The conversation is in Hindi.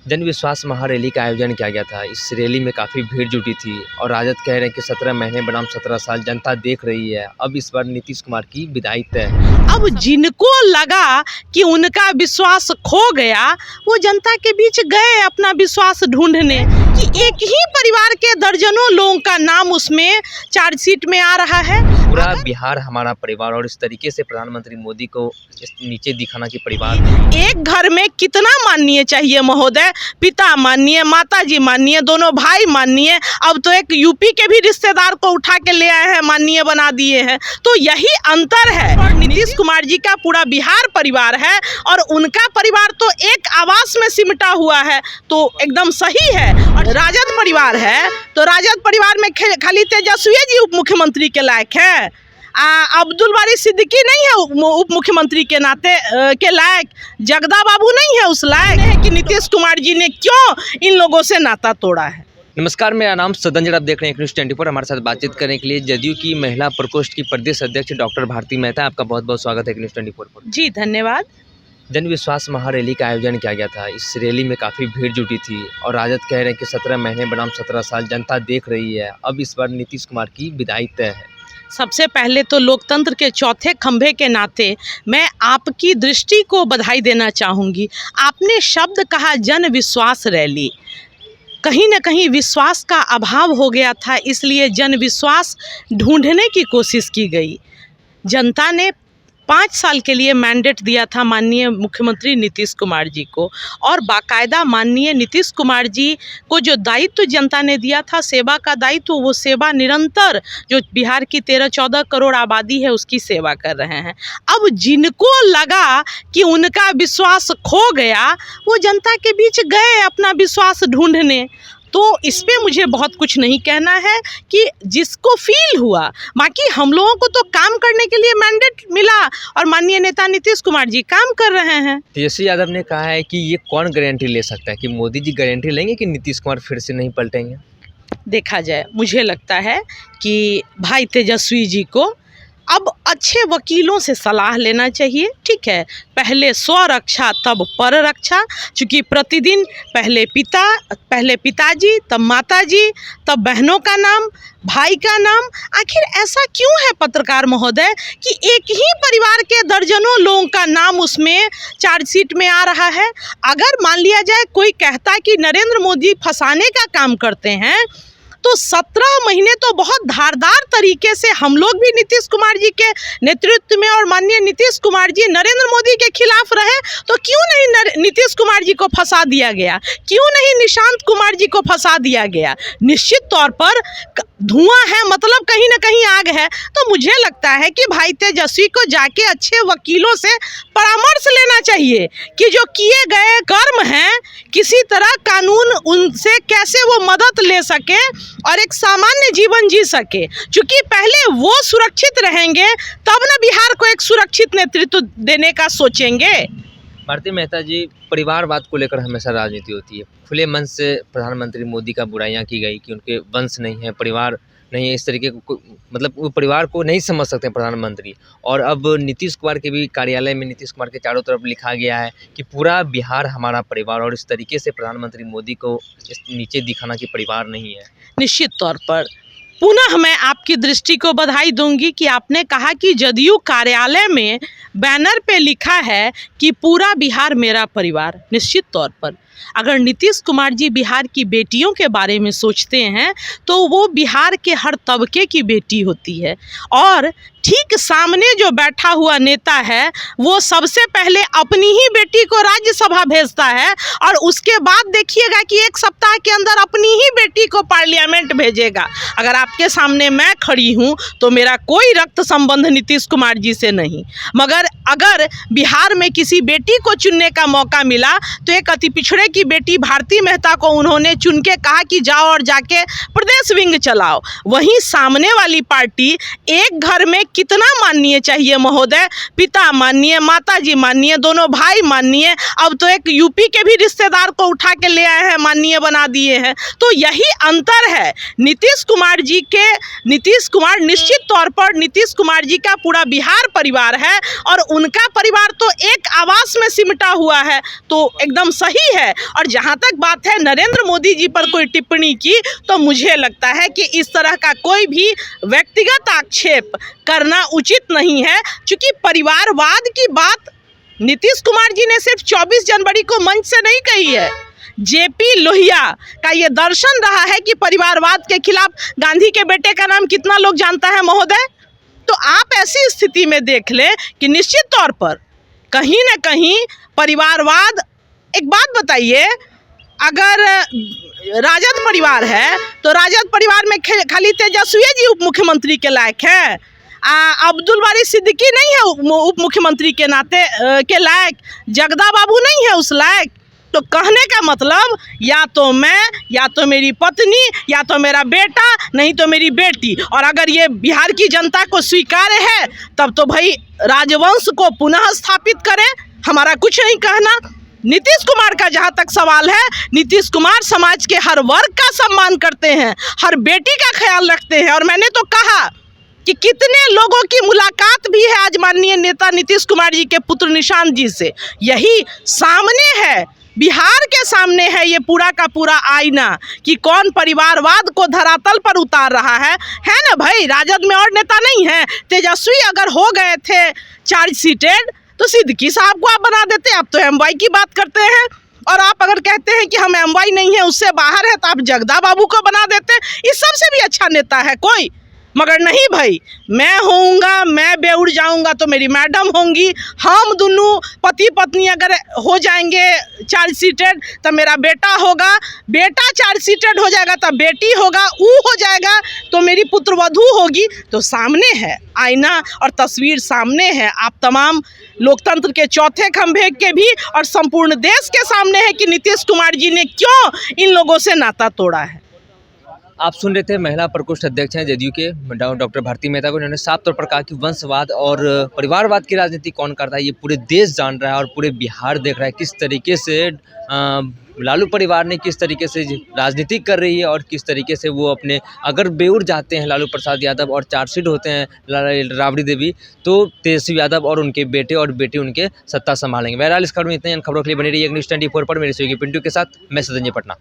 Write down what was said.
जन विश्वास महारैली का आयोजन किया गया था। इस रैली में काफ़ी भीड़ जुटी थी और राजद कह रहे हैं कि 17 महीने बनाम 17 साल जनता देख रही है। अब इस बार नीतीश कुमार की विदाई तय है। अब जिनको लगा कि उनका विश्वास खो गया, वो जनता के बीच गए अपना विश्वास ढूंढने कि एक ही परिवार के दर्जनों लोगों का नाम उसमें चार्जशीट में आ रहा है। पूरा बिहार हमारा परिवार, और इस तरीके से प्रधानमंत्री मोदी को नीचे दिखाना कि परिवार एक घर में कितना माननीय चाहिए महोदय, पिता माननीय, माताजी माननीय, दोनों भाई माननीय, अब तो एक यूपी के भी रिश्तेदार को उठा के ले आए हैं, माननीय बना दिए हैं। तो यही अंतर है। नीतीश कुमार जी का पूरा बिहार परिवार है और उनका परिवार तो एक आवास में सिमटा हुआ है, तो एकदम सही है। और राजद परिवार है तो राजद परिवार में खाली तेजस्वी जी उप मुख्यमंत्री के लायक है, अब्दुल बारी सिद्दीकी नहीं है उप मुख्यमंत्री के नाते के लायक, जगदा बाबू नहीं है उस लायक है कि नीतीश कुमार जी ने क्यों इन लोगों से नाता तोड़ा है। नमस्कार, मेरा नाम सदंजर, आप देख रहे हैं न्यूज़ 24। हमारे साथ बातचीत करने के लिए जदयू की महिला प्रकोष्ठ की प्रदेश अध्यक्ष डॉक्टर भारती मेहता, आपका बहुत बहुत स्वागत है न्यूज़ 24 पर। जी धन्यवाद। जन विश्वास महारैली का आयोजन किया गया था। इस रैली में काफ़ी भीड़ जुटी थी और राजद कह रहे हैं कि 17 महीने बनाम 17 साल जनता देख रही है। अब इस बार नीतीश कुमार की विदाई तय है। सबसे पहले तो लोकतंत्र के चौथे खंभे के नाते मैं आपकी दृष्टि को बधाई देना चाहूँगी। आपने शब्द कहा जन विश्वास रैली, कहीं न कहीं विश्वास का अभाव हो गया था, इसलिए जन विश्वास ढूंढने की कोशिश की गई। जनता ने 5 साल के लिए मैंडेट दिया था माननीय मुख्यमंत्री नीतीश कुमार जी को, और बाकायदा माननीय नीतीश कुमार जी को जो दायित्व जनता ने दिया था, सेवा का दायित्व, वो सेवा निरंतर जो बिहार की 13-14 करोड़ आबादी है उसकी सेवा कर रहे हैं। अब जिनको लगा कि उनका विश्वास खो गया, वो जनता के बीच गए अपना विश्वास ढूंढने। तो इस पे मुझे बहुत कुछ नहीं कहना है कि जिसको फील हुआ, बाकी हम लोगों को तो काम करने के लिए मैंडेट मिला और माननीय नेता नीतीश कुमार जी काम कर रहे हैं। तेजस्वी यादव ने कहा है कि ये कौन गारंटी ले सकता है कि मोदी जी गारंटी लेंगे कि नीतीश कुमार फिर से नहीं पलटेंगे? देखा जाए, मुझे लगता है कि भाई तेजस्वी जी को अब अच्छे वकीलों से सलाह लेना चाहिए। ठीक है, पहले स्वरक्षा तब पर रक्षा, चूँकि प्रतिदिन पहले पिताजी, तब माताजी, तब बहनों का नाम, भाई का नाम। आखिर ऐसा क्यों है पत्रकार महोदय कि एक ही परिवार के दर्जनों लोगों का नाम उसमें चार्जशीट में आ रहा है? अगर मान लिया जाए कोई कहता है कि नरेंद्र मोदी फंसाने का काम करते हैं, तो 17 महीने तो बहुत धारदार तरीके से हम लोग भी नीतीश कुमार जी के नेतृत्व में और माननीय नीतीश कुमार जी नरेंद्र मोदी के खिलाफ रहे, तो क्यों नहीं नीतीश कुमार जी को फंसा दिया गया? क्यों नहीं निशांत कुमार जी को फंसा दिया गया? निश्चित तौर पर धुआं है, मतलब कहीं ना कहीं आग है। तो मुझे लगता है कि भाई तेजस्वी को जाके अच्छे वकीलों से परामर्श लेना चाहिए कि जो किए गए कर्म हैं, किसी तरह कानून उनसे कैसे वो मदद ले सके और एक सामान्य जीवन जी सके। क्योंकि पहले वो सुरक्षित रहेंगे तब ना बिहार को एक सुरक्षित नेतृत्व देने का सोचेंगे। भारती मेहता जी, परिवारवाद को लेकर हमेशा राजनीति होती है। खुले मन से प्रधानमंत्री मोदी का बुराइयां की गई कि उनके वंश नहीं है, परिवार नहीं है, इस तरीके को, मतलब वो परिवार को नहीं समझ सकते प्रधानमंत्री। और अब नीतीश कुमार के भी कार्यालय में नीतीश कुमार के चारों तरफ लिखा गया है कि पूरा बिहार हमारा परिवार, और इस तरीके से प्रधानमंत्री मोदी को नीचे दिखाना कि परिवार नहीं है। निश्चित तौर पर पुनः मैं आपकी दृष्टि को बधाई दूंगी कि आपने कहा कि जदयू कार्यालय में बैनर पे लिखा है कि पूरा बिहार मेरा परिवार। निश्चित तौर पर अगर नीतीश कुमार जी बिहार की बेटियों के बारे में सोचते हैं तो वो बिहार के हर तबके की बेटी होती है, और ठीक सामने जो बैठा हुआ नेता है वो सबसे पहले अपनी ही बेटी को राज्यसभा भेजता है और उसके बाद देखिएगा कि 1 सप्ताह के अंदर अपनी ही बेटी को पार्लियामेंट भेजेगा। अगर आपके सामने मैं खड़ी हूँ तो मेरा कोई रक्त संबंध नीतीश कुमार जी से नहीं, मगर अगर बिहार में किसी बेटी को चुनने का मौका मिला तो एक अति पिछड़े की बेटी भारती मेहता को उन्होंने चुन के कहा कि जाओ और जाके प्रदेश विंग चलाओ। वहीं सामने वाली पार्टी एक घर में कितना माननीय चाहिए महोदय, पिता माननीय, माताजी माननीय, दोनों भाई माननीय, अब तो एक यूपी के भी रिश्तेदार को उठा के ले आए हैं, माननीय बना दिए हैं। तो यही अंतर है नीतीश कुमार जी के। नीतीश कुमार, निश्चित तौर पर नीतीश कुमार जी का पूरा बिहार परिवार है और उनका परिवार तो एक आवास में सिमटा हुआ है, तो एकदम सही है और जहाँ तक बात है नरेंद्र मोदी जी पर कोई टिप्पणी की, तो मुझे लगता है कि इस तरह का कोई भी व्यक्तिगत आक्षेप करना उचित नहीं है, क्योंकि परिवारवाद की बात नीतीश कुमार जी ने सिर्फ 24 जनवरी को मंच से नहीं कही है। जेपी लोहिया का ये दर्शन रहा है कि परिवारवाद के खिलाफ गांधी के बेटे का नाम कितना लोग जानता है महोदय। तो आप ऐसी स्थिति में देख लें कि निश्चित तौर पर कहीं न कहीं परिवारवाद, एक बात बताइए, अगर राजद परिवार है तो राजद परिवार में खाली तेजस्वी जी उप मुख्यमंत्री के लायक है, अब्दुल बारी सिद्दीकी नहीं है उप मुख्यमंत्री के नाते के लायक, जगदा बाबू नहीं है उस लायक। तो कहने का मतलब या तो मैं, या तो मेरी पत्नी, या तो मेरा बेटा, नहीं तो मेरी बेटी। और अगर ये बिहार की जनता को स्वीकार्य है तब तो भाई राजवंश को पुनः स्थापित करें, हमारा कुछ नहीं कहना। नीतीश कुमार का जहाँ तक सवाल है, नीतीश कुमार समाज के हर वर्ग का सम्मान करते हैं, हर बेटी का ख्याल रखते हैं। और मैंने तो कहा कि कितने लोगों की मुलाकात भी है आज माननीय नेता नीतीश कुमार जी के पुत्र निशांत जी से। यही सामने है, बिहार के सामने है ये पूरा का पूरा आईना कि कौन परिवारवाद को धरातल पर उतार रहा है ना भाई। राजद में और नेता नहीं है। तेजस्वी अगर हो गए थे चार्जशीटेड तो सिद्दीकी साहब को आप बना देते। आप तो एमवाई की बात करते हैं, और आप अगर कहते हैं कि हम एमवाई नहीं है, उससे बाहर है, तो आप जगदा बाबू को बना देते। इस सबसे भी अच्छा नेता है कोई? मगर नहीं भाई, मैं होऊंगा, मैं बेउड़ जाऊंगा तो मेरी मैडम होंगी, हम दोनों पति पत्नी अगर हो जाएंगे चार्जशीटेड तो मेरा बेटा होगा, बेटा चार्जशीटेड हो जाएगा तो बेटी होगा, वो हो जाएगा तो मेरी पुत्रवधू होगी। तो सामने है आईना और तस्वीर सामने है। आप तमाम लोकतंत्र के चौथे खंभे के भी और संपूर्ण देश के सामने है कि नीतीश कुमार जी ने क्यों इन लोगों से नाता तोड़ा है। आप सुन रहे थे महिला प्रकोष्ठ अध्यक्ष हैं जदयू के डॉक्टर भारती मेहता को। उन्होंने साफ तौर पर कहा कि वंशवाद और परिवारवाद की राजनीति कौन करता है ये पूरे देश जान रहा है और पूरे बिहार देख रहा है किस तरीके से लालू परिवार ने किस तरीके से राजनीति कर रही है और किस तरीके से वो अपने, अगर बेउर जाते हैं लालू प्रसाद यादव और चार्जशीट होते हैं राबड़ी देवी, तो तेजस्वी यादव और उनके बेटे और बेटी उनके सत्ता संभालेंगे। बहरहाल इस खबर में इतने खबरों के लिए बनी रही है न्यूज़ 24 पर मेरे सहयोगी पिंटू के साथ। मैं सदन्य पटना।